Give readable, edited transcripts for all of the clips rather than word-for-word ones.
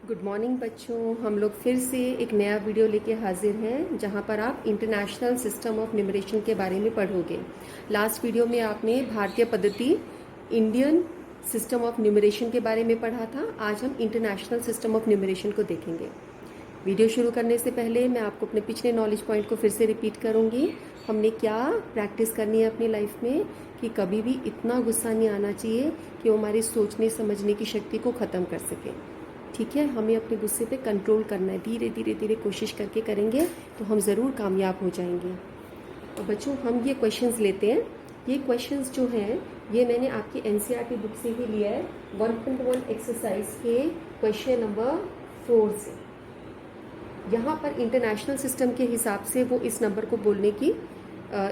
Good morning बच्चों, हम लोग फिर से एक नया वीडियो लेके हाजिर हैं जहां पर आप इंटरनेशनल सिस्टम ऑफ न्यूमरेशन के बारे में पढ़ोगे। लास्ट वीडियो में आपने भारतीय पद्धति इंडियन सिस्टम ऑफ न्यूमरेशन के बारे में पढ़ा था। आज हम इंटरनेशनल सिस्टम ऑफ न्यूमरेशन को देखेंगे। वीडियो शुरू करने से पहले मैं आपको अपने पिछले नॉलेज पॉइंट को फिर से रिपीट करूंगी। हमने क्या प्रैक्टिस करनी है अपनी लाइफ में कि कभी भी इतना गुस्सा नहीं आना चाहिए कि वो हमारी सोचने समझने की शक्ति को ख़त्म कर सके। ठीक है, हमें अपने गुस्से पे कंट्रोल करना है। धीरे धीरे धीरे कोशिश करके करेंगे तो हम ज़रूर कामयाब हो जाएंगे। और बच्चों, हम ये क्वेश्चंस लेते हैं। ये क्वेश्चंस जो हैं ये मैंने आपकी एनसीईआरटी बुक से ही लिया है, 1.1 एक्सरसाइज के क्वेश्चन नंबर 4 से। यहाँ पर इंटरनेशनल सिस्टम के हिसाब से वो इस नंबर को बोलने की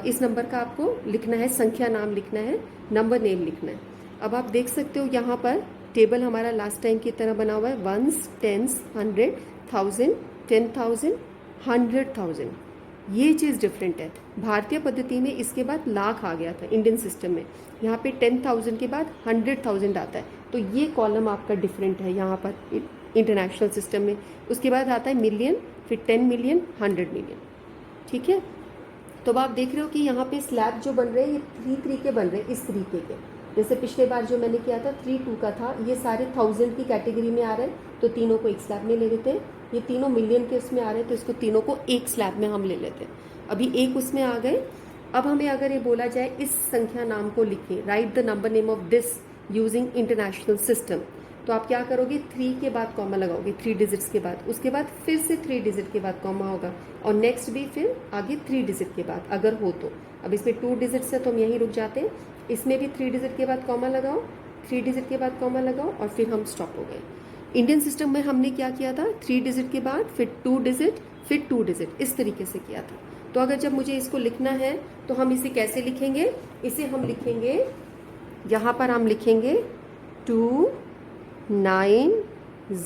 इस नंबर का आपको लिखना है, संख्या नाम लिखना है, नंबर नेम लिखना है। अब आप देख सकते हो यहाँ पर टेबल हमारा लास्ट टाइम की तरह बना हुआ है, वंस, टेंस, 100, 1000, 10,000, 100,000। ये चीज़ डिफरेंट है। भारतीय पद्धति में इसके बाद लाख आ गया था इंडियन सिस्टम में। यहाँ पे 10,000 के बाद 100,000 आता है, तो ये कॉलम आपका डिफरेंट है यहाँ पर इंटरनेशनल सिस्टम में। उसके बाद आता है मिलियन, फिर 10 मिलियन, 100 मिलियन। ठीक है, तो अब आप देख रहे हो कि यहाँ पे स्लैब जो बन रहे हैं ये 3 तरीके बन रहे हैं, इस तरीके के। जैसे पिछले बार जो मैंने किया था 3-2 का था, ये सारे 1000 की कैटेगरी में आ रहे हैं तो तीनों को एक स्लैब में ले लेते हैं। ये तीनों मिलियन के उसमें आ रहे हैं तो इसको तीनों को एक स्लैब में हम ले लेते हैं। अभी एक उसमें आ गए। अब हमें अगर ये बोला जाए इस संख्या नाम को लिखें, right the number name of this using international system, तो आप क्या करोगे, 3 के बाद कॉमा लगाओगे, 3 डिजिट्स के बाद। उसके बाद फिर से 3 डिजिट के बाद कॉमा होगा और नेक्स्ट भी फिर आगे 3 डिजिट के बाद अगर हो तो। अब इसमें 2 डिजिट्स है तो हम यहीं रुक जाते हैं। इसमें भी 3 डिजिट के बाद कॉमा लगाओ, 3 डिजिट के बाद कॉमा लगाओ और फिर हम स्टॉप हो गए। इंडियन सिस्टम में हमने क्या किया था, 3 डिजिट के बाद फिर 2 डिजिट फिर 2 डिजिट, इस तरीके से किया था। तो अगर जब मुझे इसको लिखना है तो हम इसे कैसे लिखेंगे, इसे हम लिखेंगे, यहाँ पर हम लिखेंगे 2 9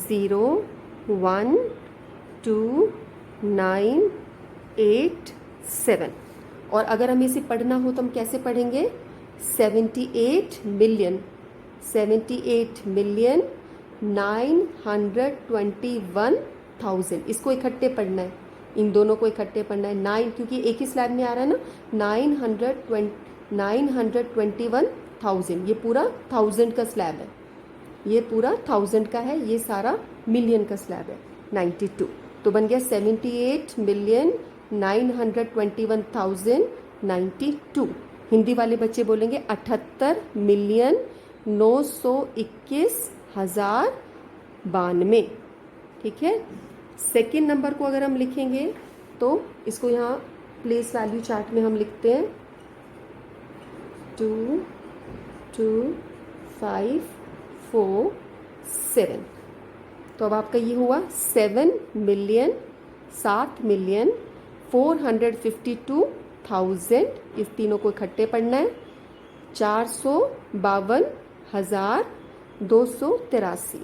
0 1 2 9 8 7। और अगर हमें इसे पढ़ना हो तो हम कैसे पढ़ेंगे, 78 मिलियन 921,000। इसको इकट्ठे पढ़ना है, इन दोनों को इकट्ठे पढ़ना है। 9 क्योंकि एक ही स्लैब में आ रहा है ना, 921,000, ये पूरा 1000 का स्लैब है, ये पूरा 1000 का है, ये सारा मिलियन का स्लैब है 92। तो बन गया 78,921,092। हिंदी वाले बच्चे बोलेंगे 78,921,092। ठीक है, सेकेंड नंबर को अगर हम लिखेंगे तो इसको यहाँ प्लेस वैल्यू चार्ट में हम लिखते हैं 2 2 5 4 7। तो अब आपका ये हुआ 7,452,000। इस तीनों को इकट्ठे पढ़ना है, 452,283,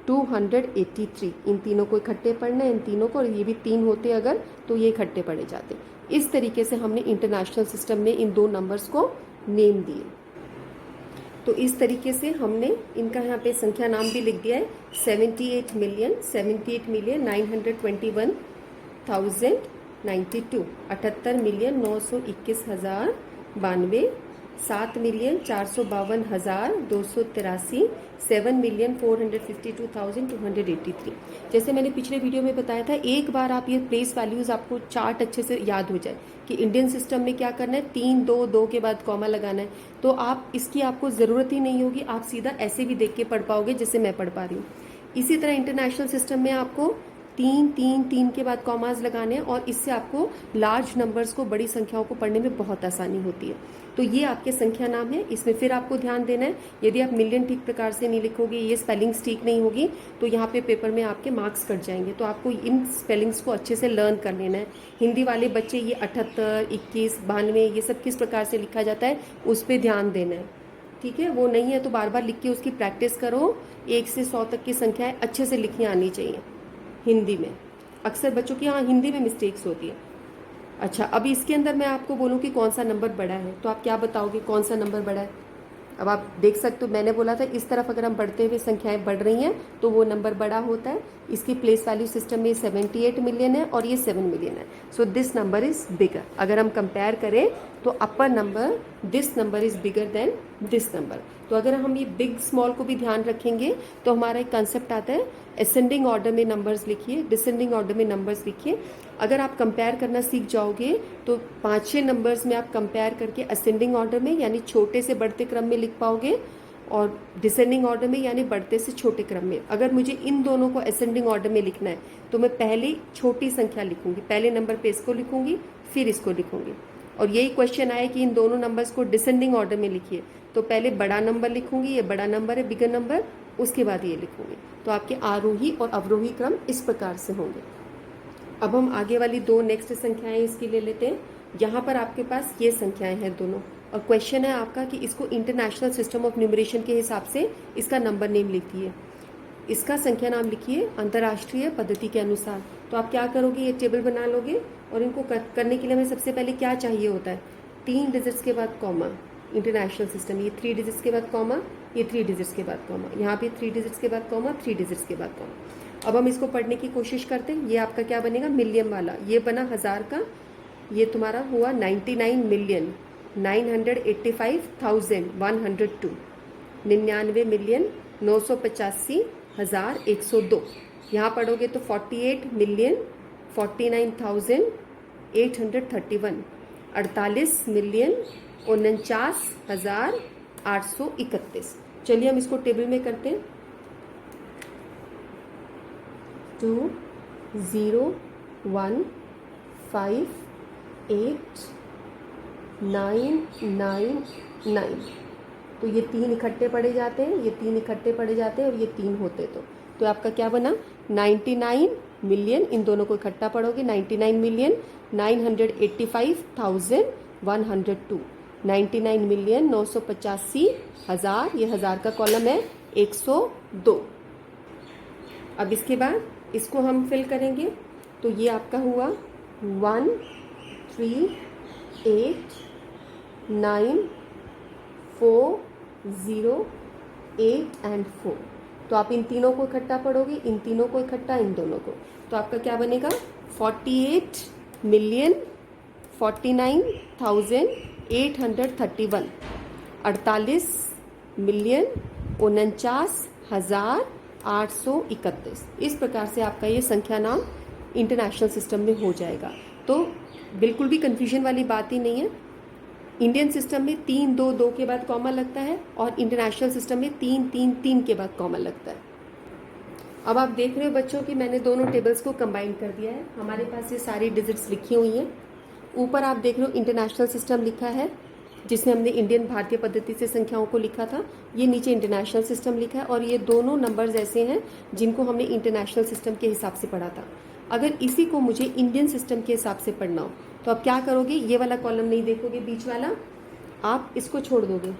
283। इन तीनों को इकट्ठे पढ़ना है, इन तीनों को, और ये भी 3 होते अगर तो ये इकट्ठे पढ़े जाते। इस तरीके से हमने इंटरनेशनल सिस्टम में इन 2 नंबर्स को नेम दिए। तो इस तरीके से हमने इनका यहाँ पे संख्या नाम भी लिख दिया है, 78 मिलियन 921,092, 78,921,092, 7,452,283, 7,452,283। जैसे मैंने पिछले वीडियो में बताया था, एक बार आप ये प्लेस वैल्यूज आपको चार्ट अच्छे से याद हो जाए कि इंडियन सिस्टम में क्या करना है, 3 2 2 के बाद कॉमा लगाना है, तो आप इसकी आपको ज़रूरत ही नहीं होगी, आप सीधा ऐसे भी देख के पढ़ पाओगे जैसे मैं पढ़ पा रही हूँ। इसी तरह इंटरनेशनल सिस्टम में आपको 3 3 3 के बाद कॉमास लगाने हैं और इससे आपको लार्ज नंबर्स को, बड़ी संख्याओं को पढ़ने में बहुत आसानी होती है। तो ये आपके संख्या नाम है। इसमें फिर आपको ध्यान देना है, यदि आप मिलियन ठीक प्रकार से नहीं लिखोगे, ये स्पेलिंग्स ठीक नहीं होगी तो यहाँ पे पेपर में आपके मार्क्स कट जाएंगे। तो आपको इन स्पेलिंग्स को अच्छे से लर्न कर लेना है। हिंदी वाले बच्चे ये 78, 21, 92 ये सब किस प्रकार से लिखा जाता है उस पर ध्यान देना है। ठीक है, वो नहीं है तो बार बार लिख के उसकी प्रैक्टिस करो। 1 से 100 तक की संख्याएं अच्छे से लिखनी आनी चाहिए हिंदी में। अक्सर बच्चों की यहाँ हिंदी में मिस्टेक्स होती है। अच्छा, अभी इसके अंदर मैं आपको बोलूँ कि कौन सा नंबर बड़ा है, तो आप क्या बताओगे कौन सा नंबर बड़ा है? अब आप देख सकते हो, मैंने बोला था इस तरफ अगर हम बढ़ते हुए संख्याएं बढ़ रही हैं तो वो नंबर बड़ा होता है। इसकी प्लेस वैल्यू सिस्टम में 78 मिलियन है और ये 7 मिलियन है। So this number is bigger. अगर हम कंपेयर करें तो upper number, this number is bigger than this number. तो अगर हम ये बिग स्मॉल को भी ध्यान रखेंगे तो हमारा एक कंसेप्ट आता है, असेंडिंग ऑर्डर में नंबर्स लिखिए, डिसेंडिंग ऑर्डर में नंबर्स लिखिए। अगर आप कंपेयर करना सीख जाओगे तो 5-6 नंबर्स में आप कंपेयर करके असेंडिंग ऑर्डर में यानी छोटे से बढ़ते क्रम में लिख पाओगे, और डिसेंडिंग ऑर्डर में यानी बढ़ते से छोटे क्रम में। अगर मुझे इन दोनों को असेंडिंग ऑर्डर में लिखना है तो मैं पहले छोटी संख्या लिखूंगी, पहले नंबर पे इसको लिखूंगी, फिर इसको लिखूंगी। और यही क्वेश्चन आया कि इन दोनों नंबर्स को डिसेंडिंग ऑर्डर में लिखिए, तो पहले बड़ा नंबर लिखूंगी, ये बड़ा नंबर है, बिगर नंबर, उसके बाद ये लिखूंगी। तो आपके आरोही और अवरोही क्रम इस प्रकार से होंगे। अब हम आगे वाली दो नेक्स्ट संख्याएं इसकी ले लेते हैं। यहाँ पर आपके पास ये संख्याएं हैं दोनों, और क्वेश्चन है आपका कि इसको इंटरनेशनल सिस्टम ऑफ न्यूमरेशन के हिसाब से इसका नंबर नेम लिखिए, इसका संख्या नाम लिखिए अंतर्राष्ट्रीय पद्धति के अनुसार। तो आप क्या करोगे, ये टेबल बना लोगे, और इनको करने के लिए हमें सबसे पहले क्या चाहिए होता है, 3 डिजिट्स के बाद कॉमा, इंटरनेशनल सिस्टम, ये 3 डिजिट्स के बाद कॉमा, ये 3 डिजिट्स के बाद कॉमा, यहाँ पे 3 डिजिट्स के बाद कॉमा, 3 डिजिट्स के बाद कॉमा। अब हम इसको पढ़ने की कोशिश करते हैं। ये आपका क्या बनेगा, मिलियन वाला, ये बना 1000 का, ये तुम्हारा हुआ 99 मिलियन 985,102, 99 मिलियन 985,102। यहाँ पढ़ोगे तो 48 मिलियन 49,831, 48 मिलियन 49,831। चलिए हम इसको टेबल में करते हैं। 2 0 1 5 8 9 9 9। तो ये 3 इकट्ठे पढ़े जाते हैं, ये 3 इकट्ठे पढ़े जाते हैं, और ये 3 होते तो आपका क्या बना 99 मिलियन, इन दोनों को इकट्ठा पढ़ोगे 99 मिलियन 985,102, 99 मिलियन 985,000, ये 1000 का कॉलम है, 102। अब इसके बाद इसको हम फिल करेंगे, तो ये आपका हुआ 1 3 8 9 4 0 8 एंड 4। तो आप इन तीनों को इकट्ठा पढ़ोगे, इन तीनों को इकट्ठा, इन दोनों को, तो आपका क्या बनेगा 48 मिलियन 49,831, 48 मिलियन 49,831। इस प्रकार से आपका ये संख्या नाम इंटरनेशनल सिस्टम में हो जाएगा। तो बिल्कुल भी कंफ्यूजन वाली बात ही नहीं है। इंडियन सिस्टम में 3 2 2 के बाद कॉमा लगता है, और इंटरनेशनल सिस्टम में 3 3 3 के बाद कॉमा लगता है। अब आप देख रहे हो बच्चों कि मैंने दोनों टेबल्स को कंबाइन कर दिया है। हमारे पास ये सारी डिजिट्स लिखी हुई हैं। ऊपर आप देख रहे हो इंटरनेशनल सिस्टम लिखा है, जिसमें हमने इंडियन भारतीय पद्धति से संख्याओं को लिखा था। ये नीचे इंटरनेशनल सिस्टम लिखा है, और ये दोनों नंबर्स ऐसे हैं जिनको हमने इंटरनेशनल सिस्टम के हिसाब से पढ़ा था। अगर इसी को मुझे इंडियन सिस्टम के हिसाब से पढ़ना हो तो आप क्या करोगे, ये वाला कॉलम नहीं देखोगे, बीच वाला, आप इसको छोड़ दोगे,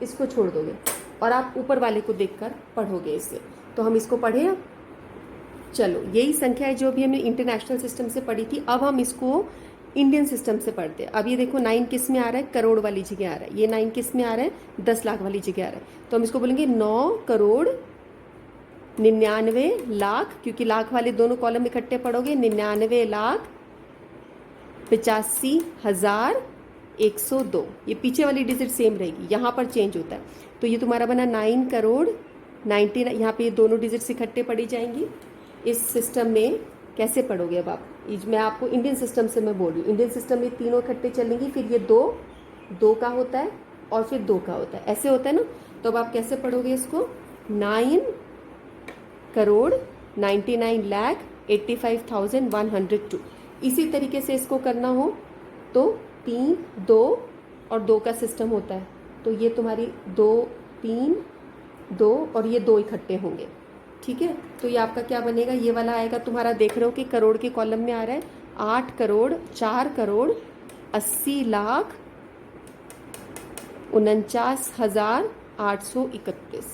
इसको छोड़ दोगे, और आप ऊपर वाले को देखकर पढ़ोगे इससे। तो हम इसको पढ़े। अब चलो, यही संख्या है जो भी हमने इंटरनेशनल सिस्टम से पढ़ी थी, अब हम इसको इंडियन सिस्टम से पढ़ते हैं। अब ये देखो 9 किस में आ रहा है, करोड़ वाली जगह आ रहा है। ये 9 किस में आ रहा है, 10 लाख वाली जगह आ रहा है। तो हम इसको बोलेंगे 9 करोड़ 99 लाख, क्योंकि लाख वाले दोनों कॉलम इकट्ठे पढ़ोगे, 99 लाख 85,102। ये पीछे वाली डिजिट सेम रहेगी, यहाँ पर चेंज होता है। तो ये तुम्हारा बना 9 करोड़ 90, यहाँ पे ये दोनों डिजिट्स इकट्ठे पढ़ी जाएंगी। इस सिस्टम में कैसे पढ़ोगे अब आप, मैं आपको इंडियन सिस्टम से मैं बोल रही हूँ। इंडियन सिस्टम में तीनों इकट्ठे चलेंगी, फिर ये 2 का होता है, और फिर 2 का होता है, ऐसे होता है ना। तो अब आप कैसे पढ़ोगे इसको, 9 करोड़ 99 लाख 85,102। इसी तरीके से इसको करना हो तो 3 2 और 2 का सिस्टम होता है। तो ये तुम्हारी 2 3 2 और ये 2 इकट्ठे होंगे, ठीक है। तो ये आपका क्या बनेगा, ये वाला आएगा तुम्हारा, देख रहे हो कि करोड़ के कॉलम में आ रहा है 8 करोड़ 4 करोड़ 80 लाख 49,831,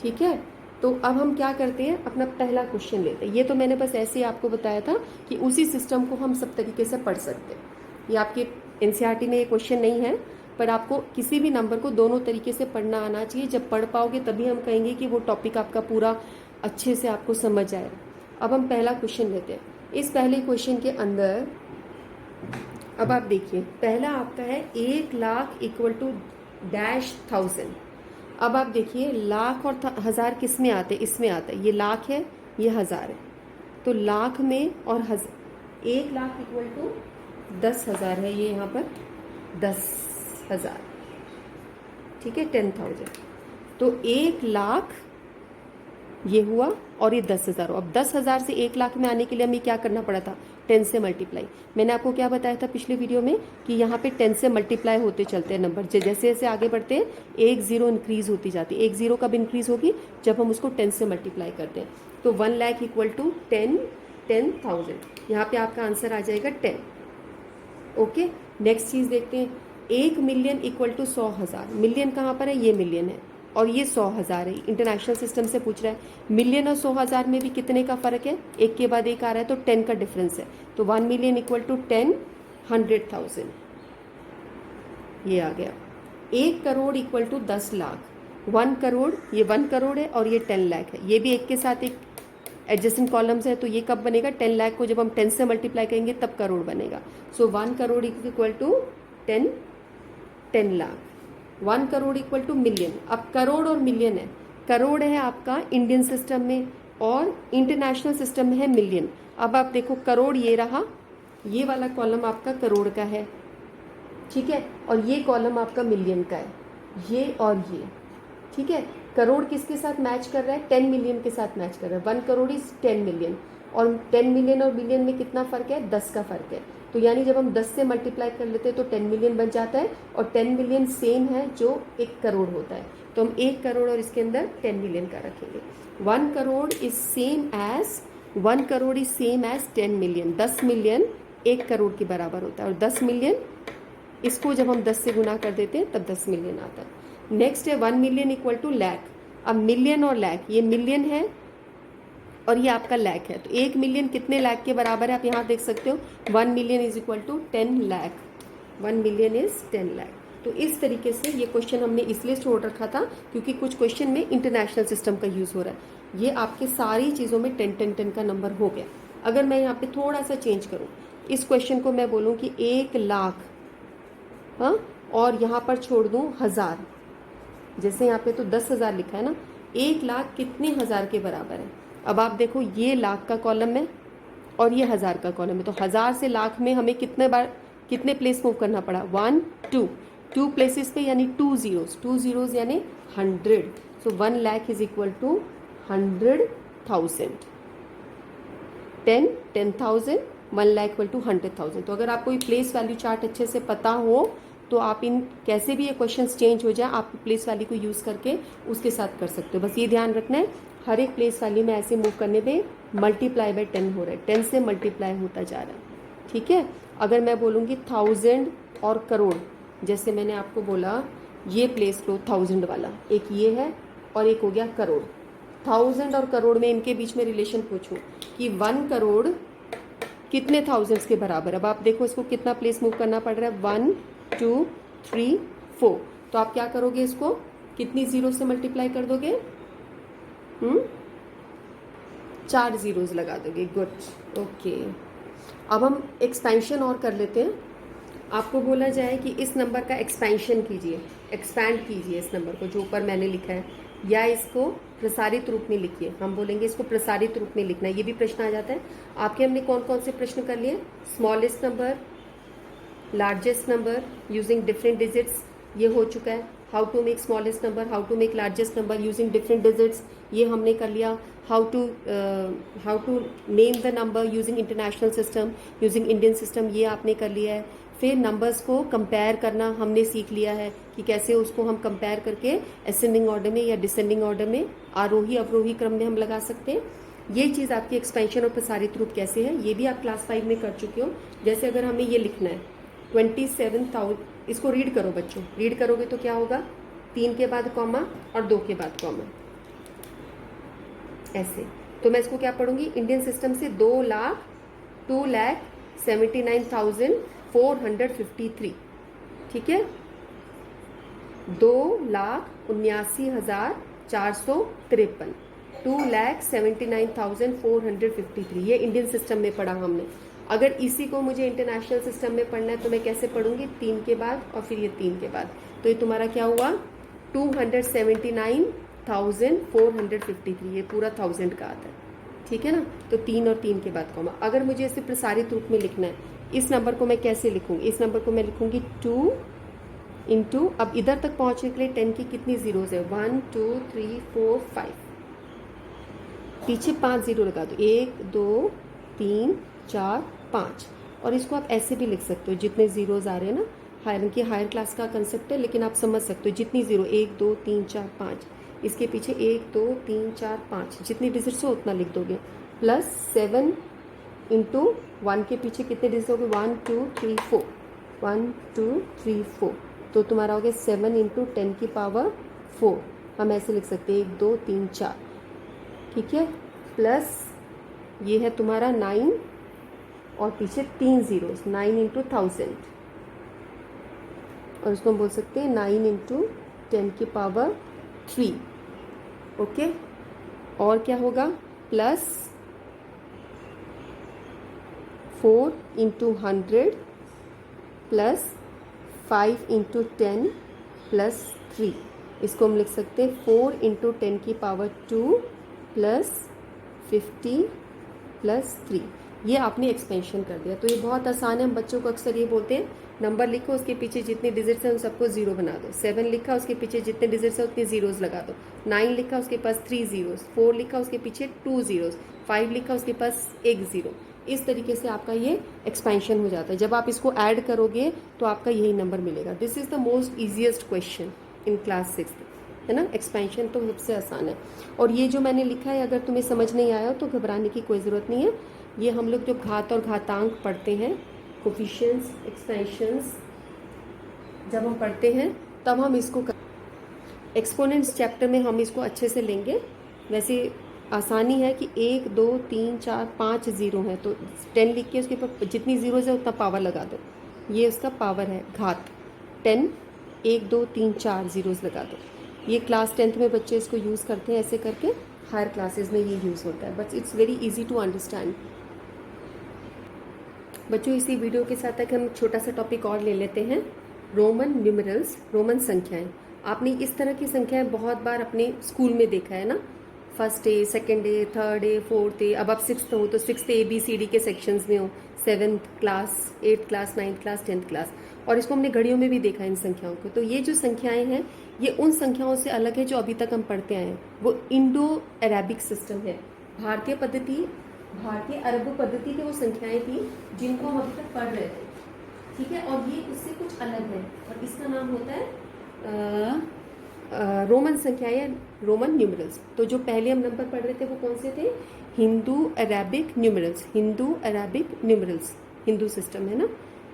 ठीक है। तो अब हम क्या करते हैं, अपना पहला क्वेश्चन लेते हैं। ये तो मैंने बस ऐसे ही आपको बताया था कि उसी सिस्टम को हम सब तरीके से पढ़ सकते हैं। ये आपके एनसीईआरटी में ये क्वेश्चन नहीं है, पर आपको किसी भी नंबर को दोनों तरीके से पढ़ना आना चाहिए। जब पढ़ पाओगे तभी हम कहेंगे कि वो टॉपिक आपका पूरा अच्छे से आपको समझ आए। अब हम पहला क्वेश्चन लेते हैं। इस पहले क्वेश्चन के अंदर अब आप देखिए, पहला आपका है 1,00,000 इक्वल टू डैश 1000। अब आप देखिए लाख और हजार किस में आते हैं, इसमें आता है। ये लाख है, ये हजार है, तो लाख में और 1,00,000 इक्वल टू 10,000 है, ये यहाँ पर 10,000, ठीक है, 10,000। तो 1,00,000 ये हुआ और ये 10,000। अब 10,000 से 1,00,000 में आने के लिए हमें क्या करना पड़ा था, 10 से मल्टीप्लाई। मैंने आपको क्या बताया था पिछले वीडियो में कि यहाँ पे 10 से मल्टीप्लाई होते चलते हैं नंबर। जैसे जैसे आगे बढ़ते हैं एक जीरो इंक्रीज होती जाती है। एक जीरो कब इंक्रीज होगी, जब हम उसको 10 से मल्टीप्लाई करते हैं। तो 1,00,000 इक्वल टू 10,000। यहाँ पे आपका आंसर आ जाएगा 10। ओके, नेक्स्ट चीज देखते हैं। 1 मिलियन इक्वल टू 100,000। मिलियन कहाँ पर है, ये मिलियन है और ये 100,000 है। इंटरनेशनल सिस्टम से पूछ रहा है। मिलियन और 100,000 में भी कितने का फर्क है, एक के बाद एक आ रहा है, तो 10 का डिफरेंस है। तो 1 मिलियन इक्वल टू 10 100,000, ये आ गया। 1 करोड़ इक्वल टू 10 लाख। 1 करोड़, ये 1 करोड़ है और ये 10 लाख है। ये भी एक के साथ एक एडजेसेंट कॉलम्स है, तो ये कब बनेगा, 10 लाख को जब हम 10 से मल्टीप्लाई करेंगे तब करोड़ बनेगा। So 1 crore equal to 10 lakh. 1 crore equal to million. अब करोड़ और मिलियन है, करोड़ है आपका इंडियन सिस्टम में और इंटरनेशनल सिस्टम में है मिलियन। अब आप देखो करोड़ ये रहा, ये वाला कॉलम आपका करोड़ का है, ठीक है, और ये कॉलम आपका मिलियन का है, ये और ये, ठीक है। करोड़ किसके साथ मैच कर रहा है, 10 मिलियन के साथ मैच कर रहा है। 1 करोड़ इज 10 मिलियन और 10 मिलियन और मिलियन में कितना फर्क है, 10 का फर्क है। तो यानी जब हम 10 से मल्टीप्लाई कर लेते हैं तो 10 मिलियन बन जाता है और 10 मिलियन सेम है जो 1 करोड़ होता है। तो हम 1 करोड़ और इसके अंदर 10 मिलियन का रखेंगे। 1 crore is same as 1 crore is same as 10 million. 10 million 1 crore के बराबर होता है और 10 मिलियन इसको जब हम 10 से गुना कर देते हैं तब 10 मिलियन आता है। नेक्स्ट है 1 मिलियन इक्वल टू लैख। अब मिलियन और लैख, ये मिलियन है और ये आपका लैख है, तो 1 मिलियन कितने लाख के बराबर है, आप यहाँ देख सकते हो। 1 million is equal to 10 lakh. 1 million is 10 lakh. तो इस तरीके से ये क्वेश्चन हमने इसलिए छोड़ रखा था क्योंकि कुछ क्वेश्चन में इंटरनेशनल सिस्टम का यूज हो रहा है। ये आपके सारी चीज़ों में 10 का नंबर हो गया। अगर मैं यहाँ पे थोड़ा सा चेंज करूँ, इस क्वेश्चन को मैं बोलूँ कि 1,00,000, हाँ, और यहाँ पर छोड़ दूँ 1000। जैसे यहाँ पे तो 10,000 लिखा है ना, 1,00,000 कितने हजार के बराबर है। अब आप देखो ये लाख का कॉलम है और ये 1000 का कॉलम है, तो 1000 से लाख में हमें कितने प्लेस मूव करना पड़ा, 1 2 प्लेसेस पे, यानी 2 zeros यानी 100। So 1 lakh is equal to 100,000। 10,000, 1 lakh equal to 100,000। तो अगर आपको ये प्लेस वैल्यू चार्ट अच्छे से पता हो तो आप इन कैसे भी ये क्वेश्चंस चेंज हो जाए, आप प्लेस वैल्यू को यूज़ करके उसके साथ कर सकते हो। बस ये ध्यान रखना है, हर एक प्लेस वैल्यू में ऐसे मूव करने पे मल्टीप्लाई बाय 10 हो रहा है, 10 से मल्टीप्लाई होता जा रहा है, ठीक है। अगर मैं बोलूँगी 1000 और करोड़, जैसे मैंने आपको बोला ये प्लेस लो 1000 वाला, एक ये है और एक हो गया करोड़। 1000 और करोड़ में इनके बीच में रिलेशन पूछूं कि 1 करोड़ कितने थाउजेंड्स के बराबर। अब आप देखो इसको कितना प्लेस मूव करना पड़ रहा है, 1 2 3 4। तो आप क्या करोगे, इसको कितनी जीरो से मल्टीप्लाई कर दोगे, 4 जीरोज लगा दोगे। Good, okay. अब हम एक्सपेंशन और कर लेते हैं। आपको बोला जाए कि इस नंबर का एक्सपेंशन कीजिए, एक्सपैंड कीजिए इस नंबर को जो ऊपर मैंने लिखा है, या इसको प्रसारित रूप में लिखिए। हम बोलेंगे इसको प्रसारित रूप में लिखना है, ये भी प्रश्न आ जाता है आपके। हमने कौन कौन से प्रश्न कर लिए, smallest number, largest number using different digits, ये हो चुका है। How to make smallest number, how to make largest number using different digits, ये हमने कर लिया। How to name the number using international system, using Indian system, ये आपने कर लिया है। फिर नंबर्स को कंपेयर करना हमने सीख लिया है कि कैसे उसको हम कंपेयर करके असेंडिंग ऑर्डर में या डिसेंडिंग ऑर्डर में, आरोही अवरोही क्रम में हम लगा सकते हैं। ये चीज़ आपकी एक्सपेंशन और प्रसारित रूप कैसे है, ये भी आप क्लास 5 में कर चुके हो। जैसे अगर हमें ये लिखना है 27,000, इसको रीड करो बच्चों, रीड करोगे तो क्या होगा, 3 के बाद कॉमा और 2 के बाद कॉमा, ऐसे। तो मैं इसको क्या पढ़ूंगी, इंडियन सिस्टम से 2,79,453, ठीक है। 2,79,453, 2,79,453, ये इंडियन सिस्टम में पढ़ा हमने। अगर इसी को मुझे इंटरनेशनल सिस्टम में पढ़ना है तो मैं कैसे पढ़ूंगी, 3 के बाद और फिर ये 3 के बाद, तो ये तुम्हारा क्या हुआ 279,453, ये पूरा 1000 का आता है, ठीक है ना। तो 3 और 3 के बाद कॉमा। अगर मुझे इसे प्रसारित रूप में लिखना है, इस नंबर को मैं कैसे लिखूंगी, इस नंबर को मैं लिखूंगी 2 इंटू, अब इधर तक पहुंचने के लिए 10 की कितनी जीरोज है, 1 2 3 4 5, पीछे 5 जीरो लगा दो, 1 2 3 4 5। और इसको आप ऐसे भी लिख सकते हो, जितने जीरोज आ रहे हैं ना, हालांकि हायर क्लास का कंसेप्ट है लेकिन आप समझ सकते हो, जितनी जीरो 1 2 3 4 5, इसके पीछे 1 2 3 4 5, जितनी डिजिट्स हो उतना लिख दोगे, प्लस 7 इंटू 1 के पीछे कितने डिजिट हो गए, 1 2 3 4, 1 2 3 4, तो तुम्हारा हो गया 7 इंटू 10 की पावर 4, हम ऐसे लिख सकते हैं 1 2 3 4, ठीक है। प्लस ये है तुम्हारा 9 और पीछे 3 जीरोस, 9 इंटू 1000, और उसको हम बोल सकते हैं 9 इंटू 10 की पावर 3, ओके। और क्या होगा, plus 4 into 100 plus 5 into 10 plus 3, इसको हम लिख सकते हैं 4 इंटू 10 की पावर 2 प्लस 50 प्लस 3। ये आपने एक्सपेंशन कर दिया, तो ये बहुत आसान है। हम बच्चों को अक्सर ये बोलते हैं, नंबर लिखो उसके पीछे जितने डिजिट्स हैं उन सबको जीरो बना दो, 7 लिखा उसके पीछे जितने डिजिट्स हैं उतने जीरोस लगा दो, 9 लिखा उसके पास 3 जीरोस, 4 लिखा उसके पीछे 2 जीरोस, 5 लिखा उसके पास 1 जीरो। इस तरीके से आपका ये एक्सपेंशन हो जाता है। जब आप इसको ऐड करोगे तो आपका यही नंबर मिलेगा। This is the most easiest question in class 6, है ना। एक्सपेंशन तो सबसे आसान है। और ये जो मैंने लिखा है, अगर तुम्हें समझ नहीं आया हो तो घबराने की कोई ज़रूरत नहीं है। ये हम लोग जो घात और घातांक पढ़ते हैं, कोफिशिएंट्स, एक्सपेंशंस, जब हम पढ़ते हैं तब हम इसको एक्सपोनेंट्स चैप्टर में हम इसको अच्छे से लेंगे। वैसे आसानी है कि 1 2 3 4 5 जीरो है, तो 10 लिख के उसके ऊपर जितनी जीरोज है उतना पावर लगा दो, ये उसका पावर है घात 10, 1 2 3 4 जीरोज लगा दो। ये क्लास 10th में बच्चे इसको यूज़ करते हैं, ऐसे करके हायर क्लासेस में ये यूज़ होता है, but it's very easy to understand. बच्चों इसी वीडियो के साथ तक हम छोटा सा टॉपिक और ले लेते हैं, रोमन न्यूमरल्स, रोमन संख्याएं। आपने इस तरह की संख्याएं बहुत बार अपने स्कूल में देखा है ना, first day, second day, third day, fourth day, अब आप 6th हो तो 6th ABCD के सेक्शंस में हो, 7th class, 8th class, 9th class, 10th class. और इसको हमने घड़ियों में भी देखा है इन संख्याओं को। तो ये जो संख्याएं हैं ये उन संख्याओं से अलग है जो अभी तक हम पढ़ते आए हैं। वो इंडो अरेबिक सिस्टम है। भारतीय पद्धति, भारतीय अरब पद्धति की वो संख्याएं थी जिनको हम अभी तक पढ़ रहे थे, ठीक है। और ये उससे कुछ अलग है और इसका नाम होता है रोमन संख्याएं, रोमन न्यूमरल्स। तो जो पहले हम नंबर पढ़ रहे थे वो कौन से थे, Hindu Arabic numerals, Hindu Arabic numerals, Hindu system है ना।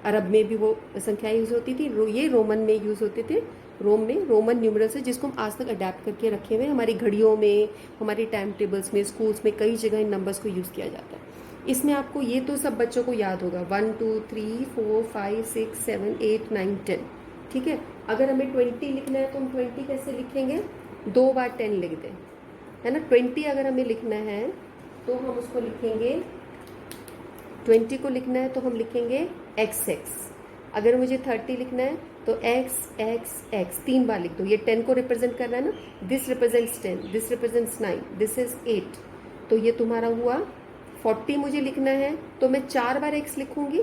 अरब में भी वो संख्याएं यूज होती थी, ये रोमन में यूज होते थे। रोम में रोमन न्यूमरल्स है जिसको हम आज तक अडेप्ट करके रखे हुए, हमारी घड़ियों में, हमारी टाइम टेबल्स में, स्कूल्स में कई जगह इन नंबर्स को यूज़ किया जाता है। इसमें आपको ये तो सब बच्चों को याद होगा, 1 2 3 4 5 6 7 8 9 10, ठीक है। अगर हमें 20 लिखना है तो हम 20 कैसे लिखेंगे, 2 बार 10 लिख दें, है ना। 20 अगर हमें लिखना है तो हम उसको लिखेंगे, 20 को लिखना है तो हम लिखेंगे XX। अगर मुझे 30 लिखना है तो X X X 3 बार लिख दो। ये 10 को रिप्रेजेंट कर रहा है ना, this represents 10, this represents 9, this is 8, तो ये तुम्हारा हुआ। 40 मुझे लिखना है तो मैं 4 बार X लिखूंगी,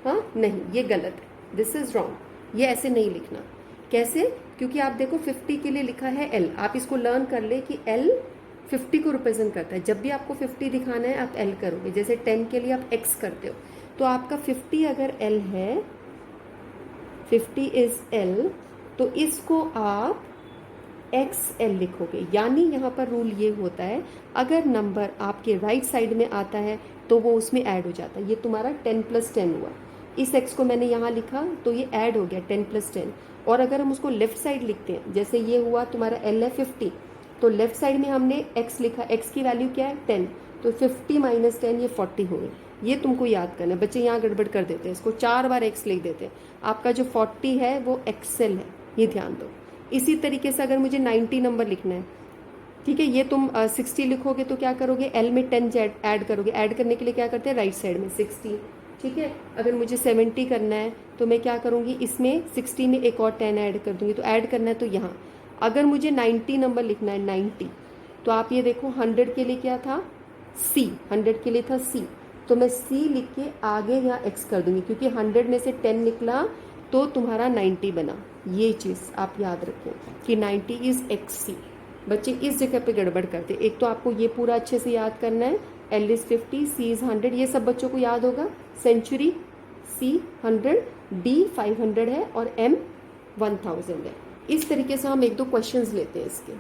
हाँ नहीं, ये गलत है, दिस इज रॉन्ग, ये ऐसे नहीं लिखना। कैसे, क्योंकि आप देखो 50 के लिए लिखा है L, आप इसको लर्न कर ले कि L 50 को रिप्रेजेंट करता है। जब भी आपको 50 दिखाना है आप L करोगे, जैसे 10 के लिए आप X करते हो, तो आपका 50 अगर L है, 50 इज L, तो इसको आप XL लिखोगे। यानी यहाँ पर रूल ये होता है, अगर नंबर आपके राइट साइड में आता है तो वो उसमें ऐड हो जाता है। ये तुम्हारा 10 + 10 हुआ, इस X को मैंने यहाँ लिखा तो ये ऐड हो गया 10 + 10। और अगर हम उसको लेफ्ट साइड लिखते हैं, जैसे ये हुआ तुम्हारा L है 50, तो लेफ्ट साइड में हमने X लिखा, X की वैल्यू क्या है 10, तो 50 - 10 ये 40 हो गई। ये तुमको याद करना है। बच्चे यहाँ गड़बड़ कर देते हैं, इसको 4 बार X लिख देते हैं। आपका जो 40 है वो XL है, ये ध्यान दो। इसी तरीके से अगर मुझे 90 नंबर लिखना है, ठीक है, ये तुम 60 लिखोगे तो क्या करोगे, एल में 10 ऐड करोगे। ऐड करने के लिए क्या करते हैं, राइट साइड में 60, ठीक है। अगर मुझे 70 करना है तो मैं क्या करूँगी, इसमें 60 में एक और 10 ऐड कर दूंगी। तो ऐड करना है तो यहाँ। अगर मुझे 90 नंबर लिखना है, 90, तो आप ये देखो 100 के लिए क्या था, सी, 100 के लिए था सी, तो मैं सी लिख के आगे यहाँ एक्स कर दूंगी, क्योंकि 100 में से 10 निकला तो तुम्हारा 90 बना। ये चीज़ आप याद रखें कि 90 इज एक्स सी। बच्चे इस जगह पे गड़बड़ करते, एक तो आपको ये पूरा अच्छे से याद करना है, एल इज 50, सी इज 100, ये सब बच्चों को याद होगा। सेंचुरी, सी 100, डी 500 है और एम 1000 है। इस तरीके से हम एक दो क्वेश्चंस लेते हैं इसके।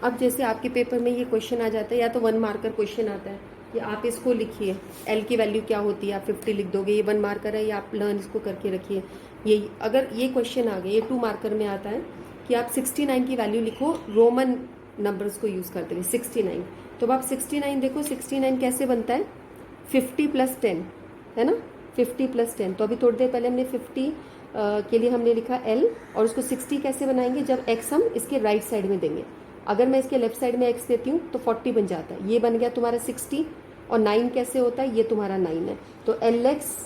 अब जैसे आपके पेपर में ये क्वेश्चन आ जाता है, या तो 1 मार्कर क्वेश्चन आता है कि आप इसको लिखिए, एल की वैल्यू क्या होती है, आप 50 लिख दोगे, ये 1 मार्कर है, या आप लर्न इसको करके रखिए। ये अगर ये क्वेश्चन आ गया, ये 2 मार्कर में आता है कि आप 69 की वैल्यू लिखो, रोमन नंबर्स को यूज़ करते हुए 69। तो अब आप 69 देखो, 69 कैसे बनता है, 50 + 10 है ना, 50 + 10। तो अभी थोड़ी देर पहले हमने 50 के लिए हमने लिखा एल, और उसको 60 कैसे बनाएंगे, जब एक्स हम इसके राइट साइड में देंगे। अगर मैं इसके लेफ्ट साइड में एक्स देती हूँ तो 40 बन जाता है, ये बन गया तुम्हारा 60। और 9 कैसे होता है, ये तुम्हारा 9 है, तो एल एक्स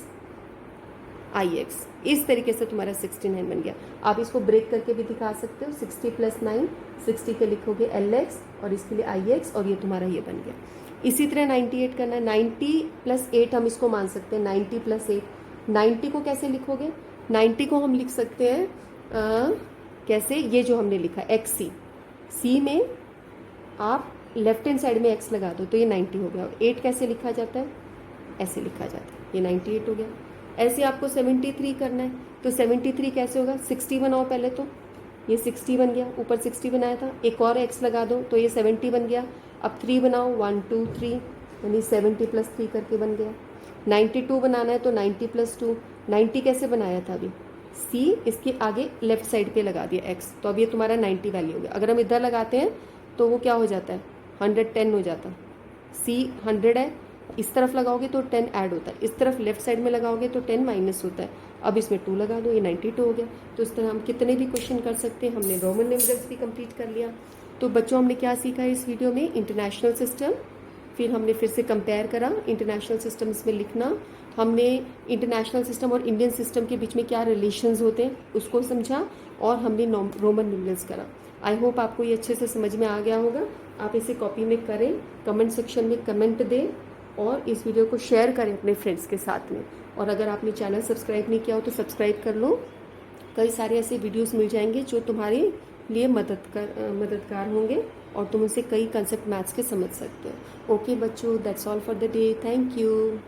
आई एक्स, इस तरीके से तुम्हारा 69 बन गया। आप इसको ब्रेक करके भी दिखा सकते हो, 60 + 9, 60 के लिखोगे एल एक्स और इसके लिए आई एक्स, और ये तुम्हारा ये बन गया। इसी तरह 98 करना है, 90 + 8 हम इसको मान सकते हैं, 90 + 8। 90 को कैसे लिखोगे, 90 को हम लिख सकते हैं कैसे, ये जो हमने लिखा एक्स सी, सी में आप लेफ्ट हैंड साइड में एक्स लगा दो तो ये 90 हो गया। और 8 कैसे लिखा जाता है, ऐसे लिखा जाता है, ये 98 हो गया। ऐसे आपको 73 करना है, तो 73 कैसे होगा, 60 बनाओ पहले, तो ये 60 बन गया, ऊपर 60 बनाया था, एक और एक्स लगा दो तो ये 70 बन गया। अब 3 बनाओ, 1 2 3, यानी 70 + 3 करके बन गया। 92 बनाना है तो 90 + 2, 90 कैसे बनाया था अभी, सी इसके आगे लेफ्ट साइड पे लगा दिया एक्स, तो अब ये तुम्हारा 90 वैल्यू हो गया। अगर हम इधर लगाते हैं तो वो क्या हो जाता है, 110 हो जाता। सी 100 है, इस तरफ लगाओगे तो 10 ऐड होता है, इस तरफ लेफ्ट साइड में लगाओगे तो 10 माइनस होता है। अब इसमें 2 लगा दो, ये 92 हो गया। तो इस तरह हम कितने भी क्वेश्चन कर सकते हैं। हमने रोमन न्यूमरल्स भी कंप्लीट कर लिया। तो बच्चों हमने क्या सीखा है इस वीडियो में, इंटरनेशनल सिस्टम, फिर हमने फिर से कंपेयर करा इंटरनेशनल सिस्टम्स में लिखना, हमने इंटरनेशनल सिस्टम और इंडियन सिस्टम के बीच में क्या रिलेशंस होते हैं उसको समझा, और हमने रोमन न्यूमरल्स करा। आई होप आपको ये अच्छे से समझ में आ गया होगा। आप इसे कॉपी में करें, कमेंट सेक्शन में कमेंट दें, और इस वीडियो को शेयर करें अपने फ्रेंड्स के साथ में। और अगर आपने चैनल सब्सक्राइब नहीं किया हो तो सब्सक्राइब कर लो, कई सारे ऐसे वीडियोस मिल जाएंगे जो तुम्हारे लिए मददगार होंगे, और तुम उनसे कई कंसेप्ट मैथ्स के समझ सकते हो। ओके बच्चों, that's all for the day, thank you.